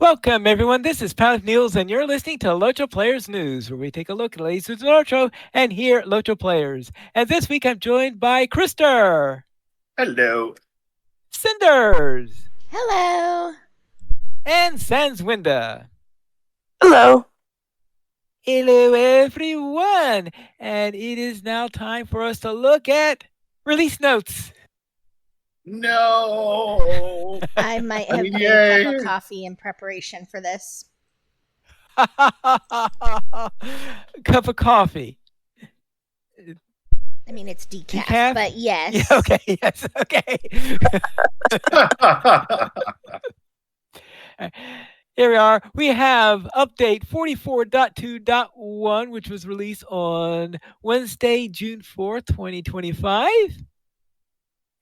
Welcome, everyone. This is Pilot Niels, and you're listening to LOTRO Players News, where we take a look at the latest news in LOTRO and hear LOTRO players. And this week, I'm joined by Krister, Hello. Cinders, Hello. and Sanswinda. Hello. Hello, everyone. And it is now time for us to look at release notes. No. I might have made a Yay. cup of coffee in preparation for this. Cup of coffee. I mean, it's decaf, Decaf? but yes. Yeah, okay, yes, okay. Here we are. We have update 44.2.1, which was released on Wednesday, June 4th, 2025.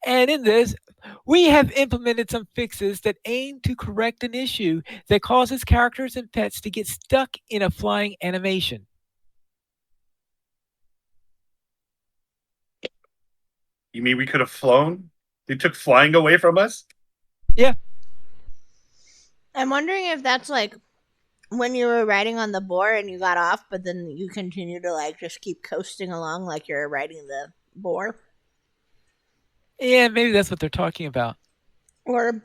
And in this, we have implemented some fixes that aim to correct an issue that causes characters and pets to get stuck in a flying animation. You mean we could have flown? They took flying away from us? Yeah. I'm wondering if that's like when you were riding on the boar and you got off, but then you continue to like just keep coasting along like you're riding the boar. Yeah, maybe that's what they're talking about. Or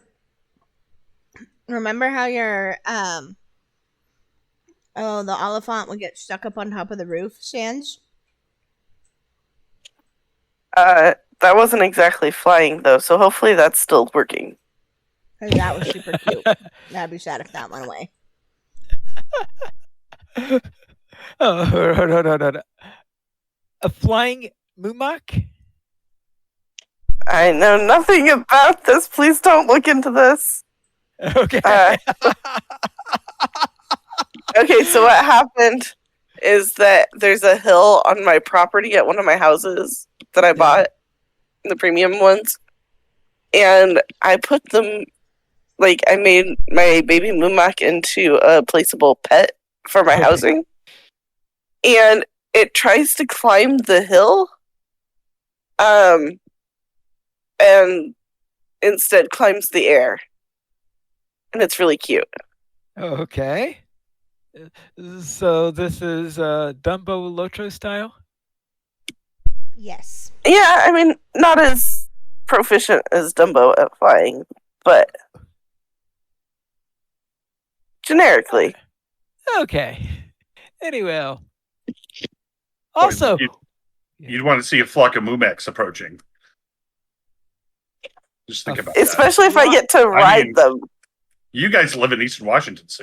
remember how your the Oliphant would get stuck up on top of the roof stands? That wasn't exactly flying though, so hopefully that's still working. That was super cute. I'd be sad if that went away. Oh, no. A flying Mumak? I know nothing about this. Please don't look into this. Okay. Okay, so what happened is that there's a hill on my property at one of my houses that I bought, the premium ones, and I put them, I made my baby Mumak into a placeable pet for my housing, and it tries to climb the hill, and instead climbs the air, and it's really cute. Okay. So this is Dumbo Lotro style? Yes. Yeah, I mean, not as proficient as Dumbo at flying, but generically. Okay. Anyway. Also, you'd want to see a flock of Mumeks approaching. Just think about especially that. if I get to ride them. You guys live in Eastern Washington, so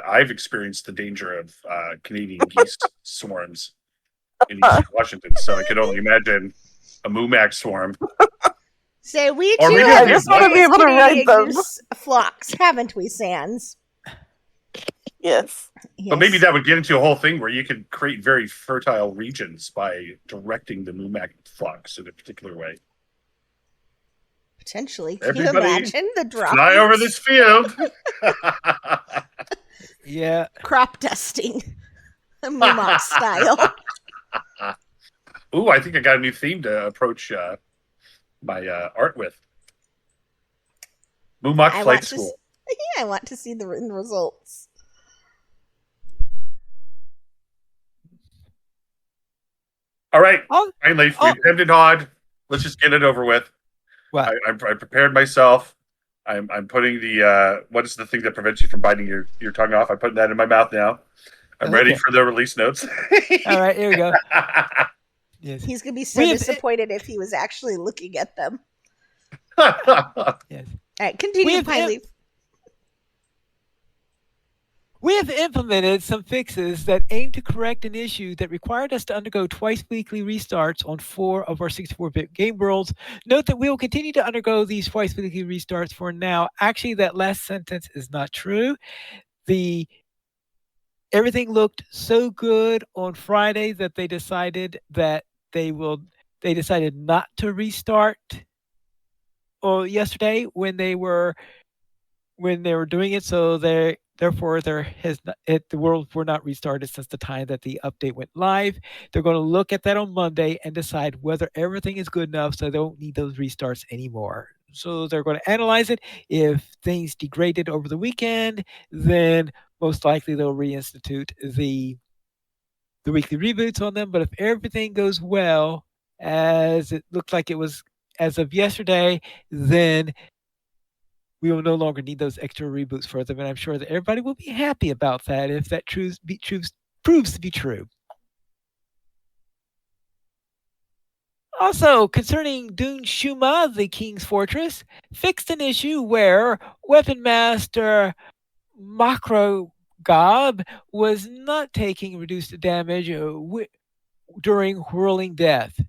I've experienced the danger of Canadian geese swarms in Eastern Washington, so I could only imagine a Mumak swarm. Say we Or too maybe have I just wanna be able to ride them. flocks, haven't we, Sans? Yes. But maybe that would get into a whole thing where you could create very fertile regions by directing the Mumak flocks in a particular way. Potentially. Can Everybody you imagine the drop? Fly over this field. yeah. Crop dusting. Mumak style. Ooh, I think I got a new theme to approach my art with. Mumak Flight School. I want to see the written results. All right. Finally, we've ended on. Let's just get it over with. What? I prepared myself. I'm putting the what is the thing that prevents you from biting your tongue off? I'm putting that in my mouth now. I'm ready for the release notes. All right, here we go. Yes. He's gonna be so disappointed if he was actually looking at them. Yes. All right, continue, Pine Leaf. We have implemented some fixes that aim to correct an issue that required us to undergo twice weekly restarts on 4 of our 64-bit game worlds. Note that we will continue to undergo these twice weekly restarts for now. Actually, that last sentence is not true. Everything looked so good on Friday that they decided that they decided not to restart yesterday when they were doing it, so therefore the worlds were not restarted since the time that the update went live. They're going to look at that on Monday and decide whether everything is good enough so they don't need those restarts anymore. So they're going to analyze it. If things degraded over the weekend, then most likely they'll reinstitute the weekly reboots on them. But if everything goes well, as it looked like it was as of yesterday, then we will no longer need those extra reboots for them. And I'm sure that everybody will be happy about that if that proves to be true. Also, concerning Dune Shuma, the King's Fortress, fixed an issue where Weapon Master Makrogab was not taking reduced damage during whirling death.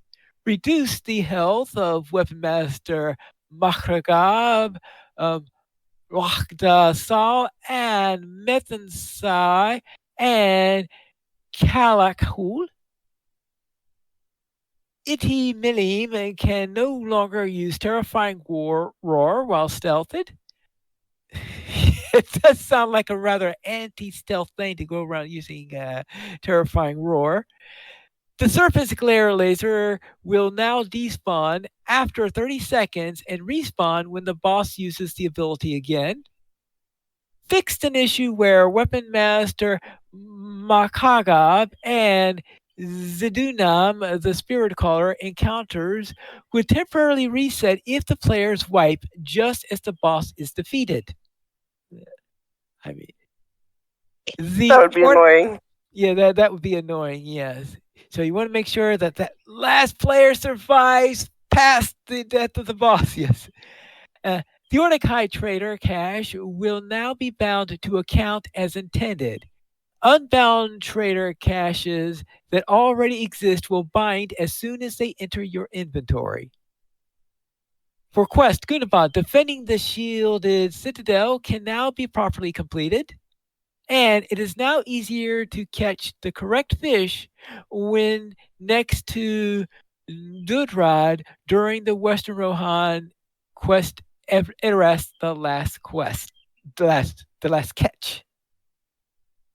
Reduced the health of Weapon Master Makrogab, Rakda Sal, and Methansai, and Kalakul. Iti Milim can no longer use Terrifying Roar while stealthed. It does sound like a rather anti-stealth thing to go around using Terrifying Roar. The Surface Glare Laser will now despawn after 30 seconds and respawn when the boss uses the ability again. Fixed an issue where Weapon Master Makagab and Zidunam, the Spirit Caller, encounters would temporarily reset if the players wipe just as the boss is defeated. I mean, That would be annoying. Yeah, that would be annoying, yes. So you want to make sure that that last player survives past the death of the boss, yes. The Ornikai Trader cache will now be bound to account as intended. Unbound trader caches that already exist will bind as soon as they enter your inventory. For Quest Gunabad, defending the shielded citadel can now be properly completed, and it is now easier to catch the correct fish when next to Dudrad during the Western Rohan quest Everest, the last catch.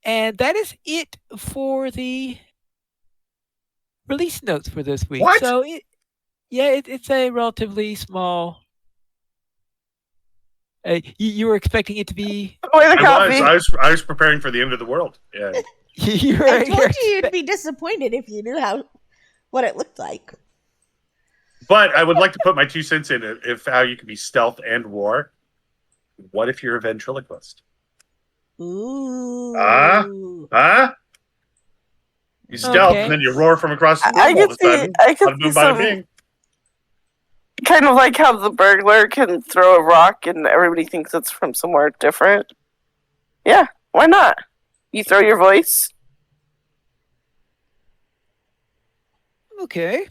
And that is it for the release notes for this week. What? So, it's a relatively small. You were expecting it to be. Enjoy the coffee. I was preparing for the end of the world. Yeah. I told you you'd be disappointed if you knew what it looked like. But I would like to put my 2 cents in it. If how you can be stealth and war. What if you're a ventriloquist? Ooh. You stealth and then you roar from across the room all of a sudden. I could see some, kind of like how the burglar can throw a rock and everybody thinks it's from somewhere different. Yeah, why not? You throw your voice. Okay.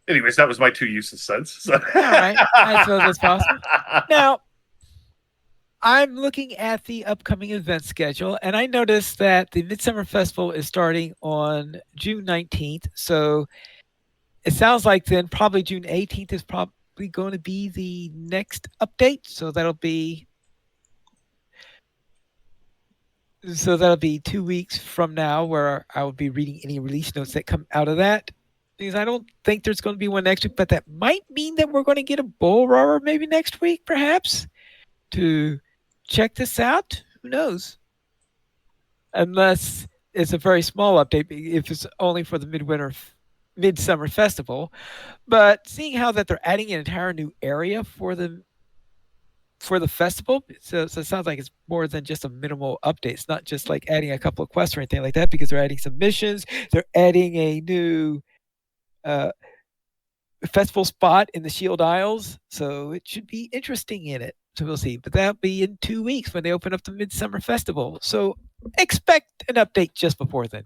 Anyways, that was my 2 useless cents. So. All right. I suppose that's possible. Now, I'm looking at the upcoming event schedule, and I noticed that the Midsummer Festival is starting on June 19th. So it sounds like then probably June 18th is probably going to be the next update. So that'll be 2 weeks from now where I will be reading any release notes that come out of that. Because I don't think there's going to be one next week, but that might mean that we're going to get a bull roarer maybe next week, perhaps, to check this out. Who knows? Unless it's a very small update, if it's only for the Midsummer Festival. But seeing how that they're adding an entire new area for the festival, so it sounds like it's more than just a minimal update. It's not just like adding a couple of quests or anything like that, because they're adding some missions. They're adding a new festival spot in the Shield Isles, so it should be interesting in it. So we'll see. But that'll be in 2 weeks when they open up the Midsummer Festival. So expect an update just before then.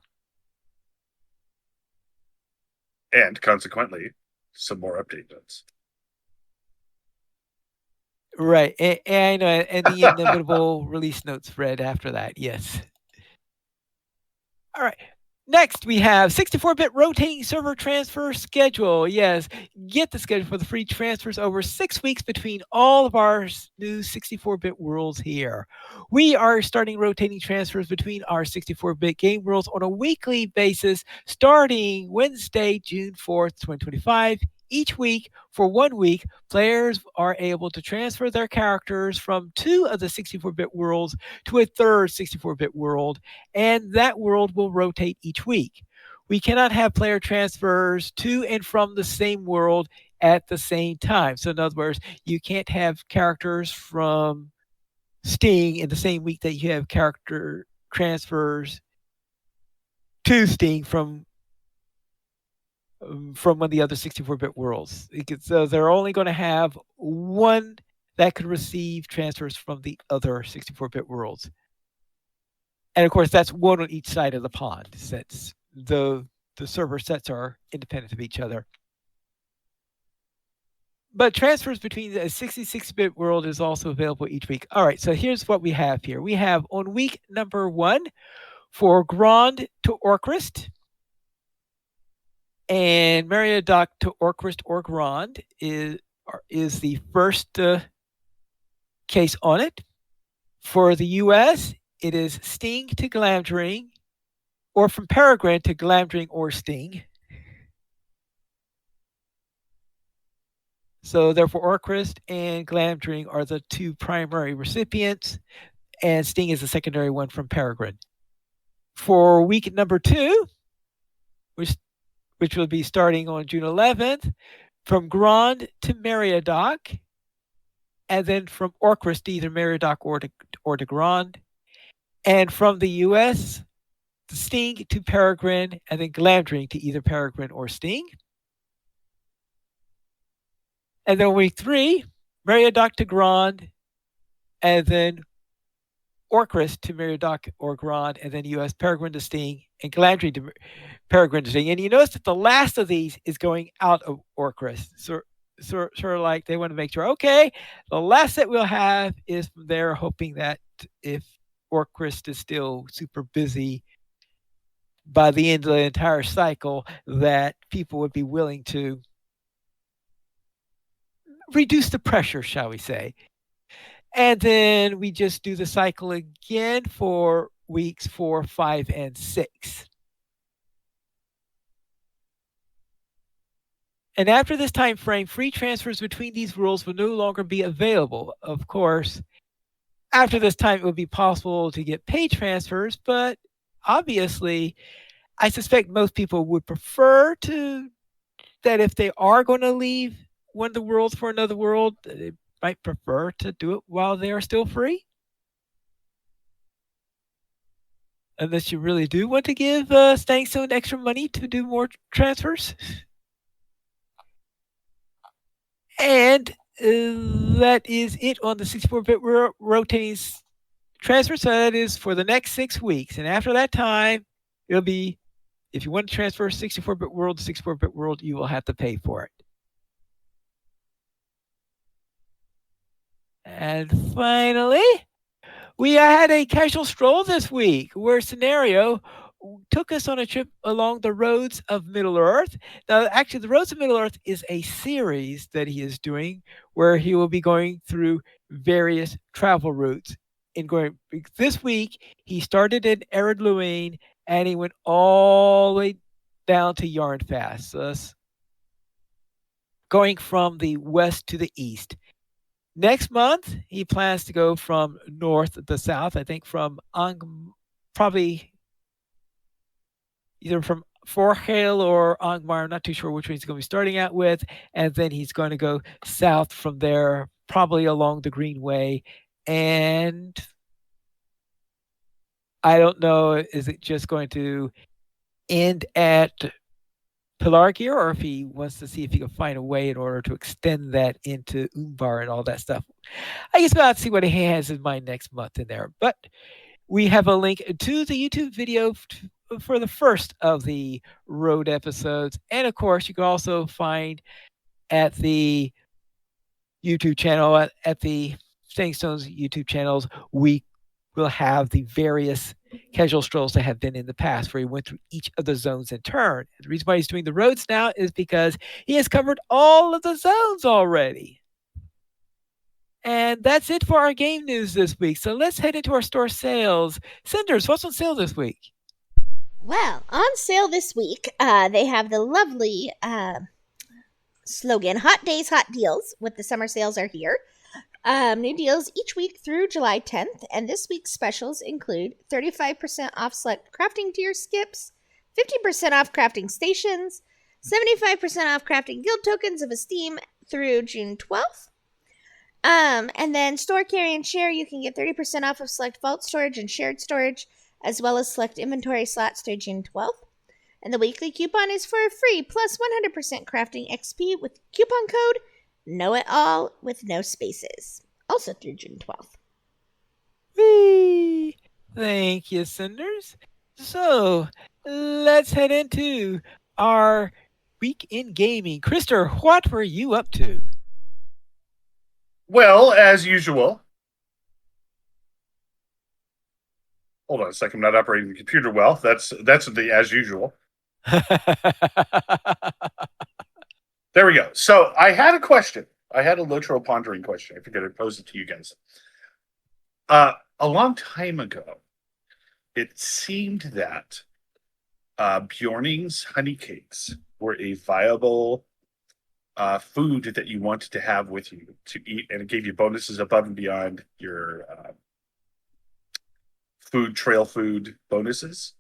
And consequently, some more update notes. Right. And the inevitable release notes, Fred, after that. Yes. All right. Next, we have 64-bit rotating server transfer schedule. Yes, get the schedule for the free transfers over 6 weeks between all of our new 64-bit worlds here. We are starting rotating transfers between our 64-bit game worlds on a weekly basis starting Wednesday, June 4th, 2025, each week for 1 week, players are able to transfer their characters from 2 of the 64-bit worlds to a third 64-bit world, and that world will rotate each week. We cannot have player transfers to and from the same world at the same time. So in other words, you can't have characters from Sting in the same week that you have character transfers to Sting from one of the other 64-bit worlds. So they're only going to have one that could receive transfers from the other 64-bit worlds. And of course, that's one on each side of the pond, since the server sets are independent of each other. But transfers between the 66-bit world is also available each week. All right, so here's what we have here. We have on week number 1 for Grand to Orcrist, and Meriadoc to Orcrist or Grand is the first case on it. For the US, it is Sting to Glamdring, or from Peregrine to Glamdring or Sting. So therefore, Orcrist and Glamdring are the 2 primary recipients, and Sting is the secondary one from Peregrine. For week number 2, which will be starting on June 11th, from Grand to Meriadoc, and then from Orcrist to either Meriadoc or to Grand, and from the US, Sting to Peregrine, and then Glamdring to either Peregrine or Sting. And then week 3, Meriadoc to Grand, and then Orcrist to Meriadoc or Grand, and then US Peregrine to Sting, and Glamdring to Peregrine to Sting. And you notice that the last of these is going out of Orcrist. So sort of like they want to make sure, okay, the last that we'll have is from there, hoping that if Orcrist is still super busy by the end of the entire cycle, that people would be willing to reduce the pressure, shall we say. And then we just do the cycle again for weeks 4, 5, and 6. And after this time frame, free transfers between these worlds will no longer be available. Of course, after this time, it will be possible to get paid transfers, but obviously, I suspect most people would prefer that if they are going to leave one of the worlds for another world, they might prefer to do it while they are still free. Unless you really do want to give Stangstone extra money to do more transfers. And that is it on the 64-bit rotating transfer. So that is for the next 6 weeks. And after that time, it'll be, if you want to transfer 64-bit world to 64-bit world, you will have to pay for it. And finally, we had a casual stroll this week where Scenario took us on a trip along the roads of Middle-earth. Now, actually, the Roads of Middle-earth is a series that he is doing where he will be going through various travel routes. This week, he started in Ered Luin and he went all the way down to Yarnfast, thus going from the west to the east. Next month, he plans to go from north to south, I think from probably either from Forhale or Angmar. I'm not too sure which one he's going to be starting out with. And then he's going to go south from there, probably along the Greenway. And I don't know, is it just going to end at Pelargir, or if he wants to see if he can find a way in order to extend that into Umbar and all that stuff. I guess we'll have to see what he has in mind next month in there. But we have a link to the YouTube video for the first of the road episodes. And of course, you can also find at the YouTube channel, at the Stangstone's YouTube channels, we will have the various casual strolls that have been in the past, where he went through each of the zones in turn. The reason why he's doing the roads now is because he has covered all of the zones already. And that's it for our game news this week. So let's head into our store sales. Cinders, what's on sale this week? Well, on sale this week, they have the lovely Slogan, hot days, hot deals with the summer sales are here. New deals each week through July 10th, and this week's specials include 35% off select crafting tier skips, 50% off crafting stations, 75% off crafting guild tokens of esteem through June 12th. And then store, carry, and share, you can get 30% off of select vault storage and shared storage, as well as select inventory slots through June 12th. And the weekly coupon is for free, plus 100% crafting XP with coupon code Know It All with no spaces. Also through June 12th. Whee! Thank you, Cinders. So, let's head into our week in gaming. Krister, what were you up to? Well, as usual. Hold on a second. I'm not operating the computer well. That's the as usual. There we go. So I had a question. I had a LOTRO pondering question. I figured I'd pose it to you guys. A long time ago, it seemed that Bjorning's Honeycakes were a viable food that you wanted to have with you to eat, and it gave you bonuses above and beyond your trail food bonuses.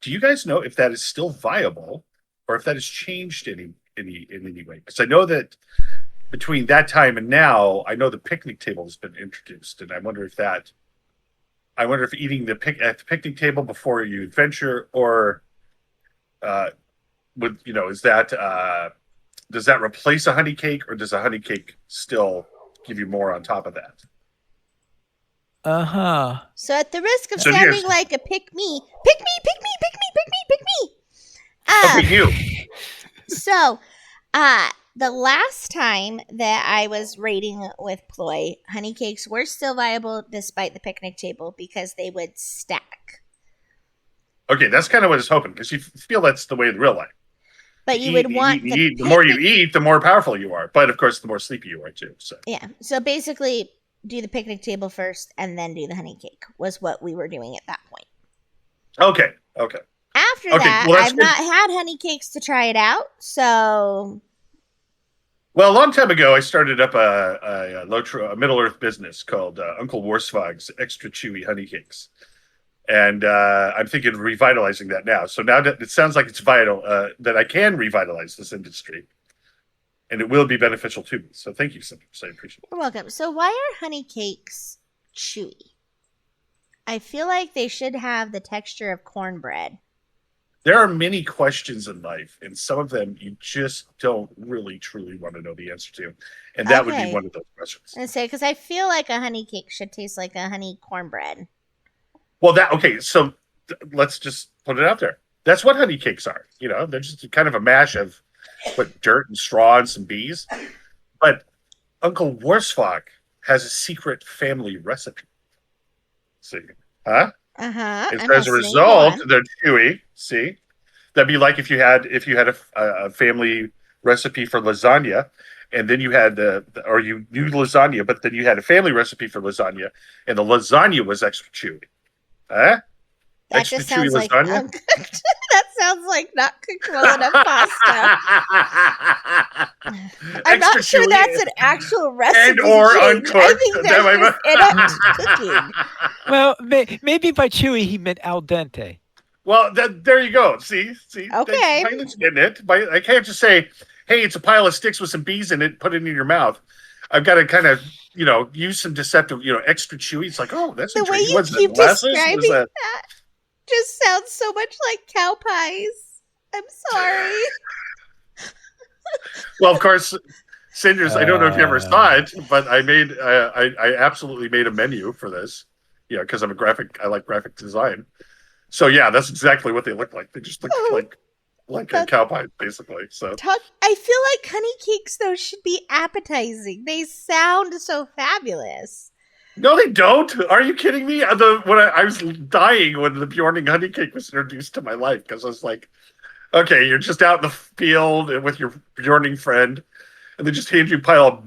Do you guys know if that is still viable, or if that has changed in any way? Because I know that between that time and now, I know the picnic table has been introduced, and I wonder if eating at the picnic table before you adventure, or is that does that replace a honey cake, or does a honey cake still give you more on top of that? So at the risk of sounding like a pick me. Okay, you. So, the last time that I was raiding with Ploy, Honeycakes were still viable despite the picnic table because they would stack. Okay, that's kind of what I was hoping, because you feel that's the way in real life. But you would want the more you eat, the more powerful you are. But of course, the more sleepy you are too. So yeah. So basically, do the picnic table first, and then do the honey cake was what we were doing at that point. Okay. After that, well, I've not had honey cakes to try it out. So, well, a long time ago, I started up a LOTRO, a Middle Earth business called Uncle Warsfog's Extra Chewy Honey Cakes. And I'm thinking of revitalizing that now. So now that it sounds like it's vital, that I can revitalize this industry. And it will be beneficial to me. So thank you, Cinders. I appreciate it. you're welcome. So why are honey cakes chewy? I feel like they should have the texture of cornbread. There are many questions in life, and some of them you just don't really, truly want to know the answer to. And that would be one of those questions. I say, because I feel like a honey cake should taste like a honey cornbread. Well, so let's just put it out there. That's what honey cakes are. They're just kind of a mash of dirt and straw and some bees. But Uncle Warsfog has a secret family recipe. See? Huh? As a result, they're chewy. See? That'd be like if you had a family recipe for lasagna, and then you had or you knew lasagna, but then you had a family recipe for lasagna, and the lasagna was extra chewy. Huh? That extra just sounds chewy like lasagna? uncooked. That sounds like not cooked well enough pasta. I'm not sure that's an actual recipe. Or uncooked. I think that's just cooking. Well, maybe by chewy he meant al dente. Well, there you go. See. Okay. Pilot's getting it. I can't just say, "Hey, it's a pile of sticks with some bees in it. Put it in your mouth." I've got to kind of, use some deceptive, extra chewy. It's like, oh, that's the way you keep describing that just sounds so much like cow pies. I'm sorry. Well, of course, Cinders, I don't know if you ever saw it, but I absolutely made a menu for this. Because I like graphic design. So yeah, that's exactly what they look like. They just look like a cow pie, basically. So I feel like honey cakes though should be appetizing. They sound so fabulous. No, they don't. Are you kidding me? I was dying when the Bjorning honey cake was introduced to my life, because I was like, okay, you're just out in the field with your Bjorning friend, and they just hand you a pile of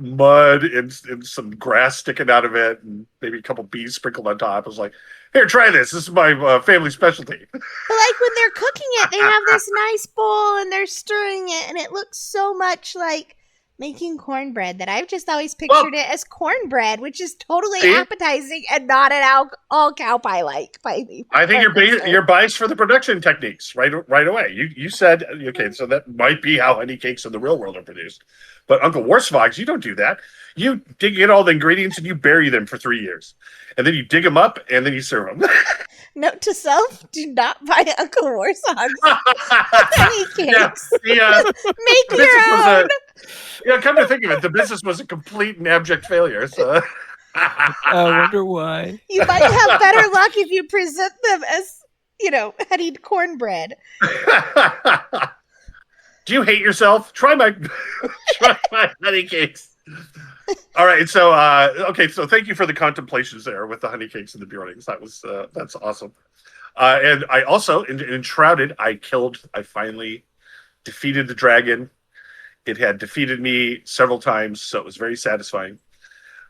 mud and some grass sticking out of it, and maybe a couple bees sprinkled on top. I was like, "Here, try this. This is my family specialty." But like when they're cooking it, they have this nice bowl and they're stirring it, and it looks so much like making cornbread that I've just always pictured it as cornbread, which is totally appetizing and not an all cow pie like. I think you're biased for the production techniques right away. You said, okay, so that might be how honey cakes in the real world are produced. But Uncle Worsfogs, you don't do that. You dig in all the ingredients and you bury them for 3 years. And then you dig them up and then you serve them. Note to self, do not buy Uncle Warsog's honey cakes. Make your own. Come to think of it, the business was a complete and abject failure. So I wonder why. You might have better luck if you present them as, honeyed cornbread. Do you hate yourself? Try my honey cakes. All right, so so thank you for the contemplations there with the honey cakes and the beerlings. That's awesome. And I also in Shrouded, I finally defeated the dragon. It had defeated me several times, so it was very satisfying.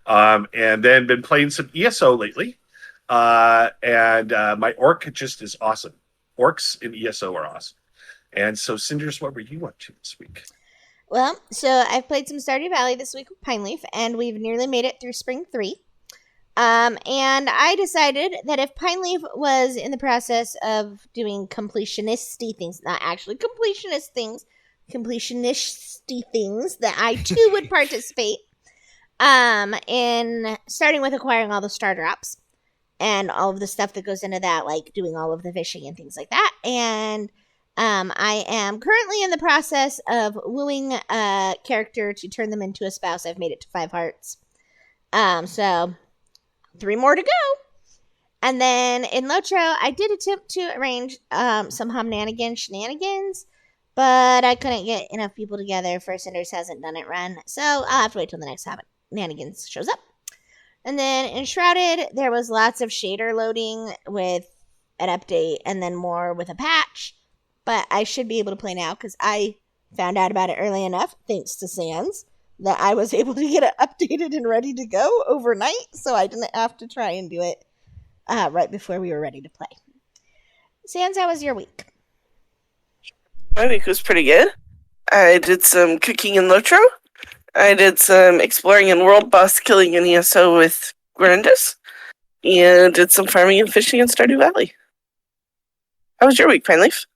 And then been playing some ESO lately. And my orc just is awesome. Orcs in ESO are awesome. And so, Cinders, what were you up to this week? Well, so I've played some Stardew Valley this week with Pineleaf, and we've nearly made it through Spring 3. And I decided that if Pineleaf was in the process of doing completionisty things, not actually completionist things, completionisty things, that I too would participate in starting with acquiring all the star drops and all of the stuff that goes into that, like doing all of the fishing and things like that. And I am currently in the process of wooing a character to turn them into a spouse. I've made it to 5 hearts. So 3 more to go. And then in LOTRO, I did attempt to arrange some shenanigans, but I couldn't get enough people together for Cinders hasn't done it run. So I'll have to wait till the next shenanigans shows up. And then in Shrouded, there was lots of shader loading with an update and then more with a patch. But I should be able to play now because I found out about it early enough, thanks to Sans, that I was able to get it updated and ready to go overnight. So I didn't have to try and do it right before we were ready to play. Sans, how was your week? My week was pretty good. I did some cooking in LOTRO. I did some exploring in World Boss killing in ESO with Grandis. And did some farming and fishing in Stardew Valley. How was your week, Pineleaf?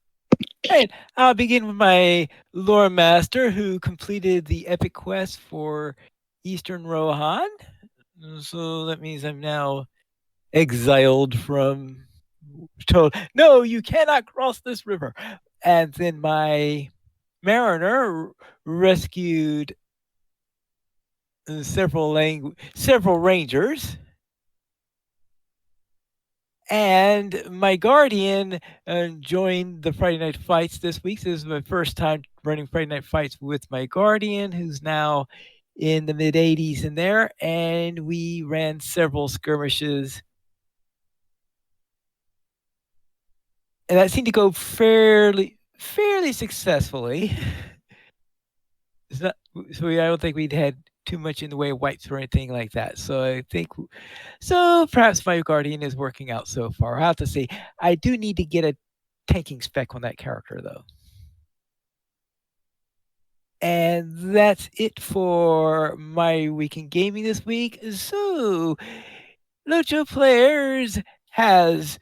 Right. I'll begin with my lore master who completed the epic quest for Eastern Rohan. So that means I'm now exiled from no, you cannot cross this river. And then my mariner rescued several rangers. And my guardian joined the Friday Night Fights this week. So this is my first time running Friday Night Fights with my guardian, who's now in the mid-80s in there. And we ran several skirmishes. And that seemed to go fairly successfully. I don't think we'd had too much in the way of wipes or anything like that. So perhaps my guardian is working out so far. I'll have to see. I do need to get a tanking spec on that character though. And that's it for my week in gaming this week. So LOTRO Players has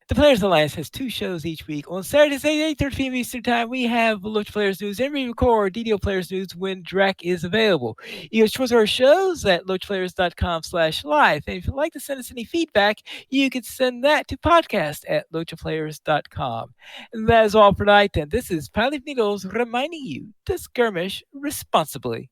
the Players Alliance has 2 shows each week. On Saturdays at 8:30 p.m. Eastern Time, we have LOTRO Players News, and we record DDO Players News when Drac is available. You can choose our shows at LOTROplayers.com/live. And if you'd like to send us any feedback, you can send that to podcast@LOTROplayers.com. And that is all for tonight. And this is Pineleaf Needles reminding you to skirmish responsibly.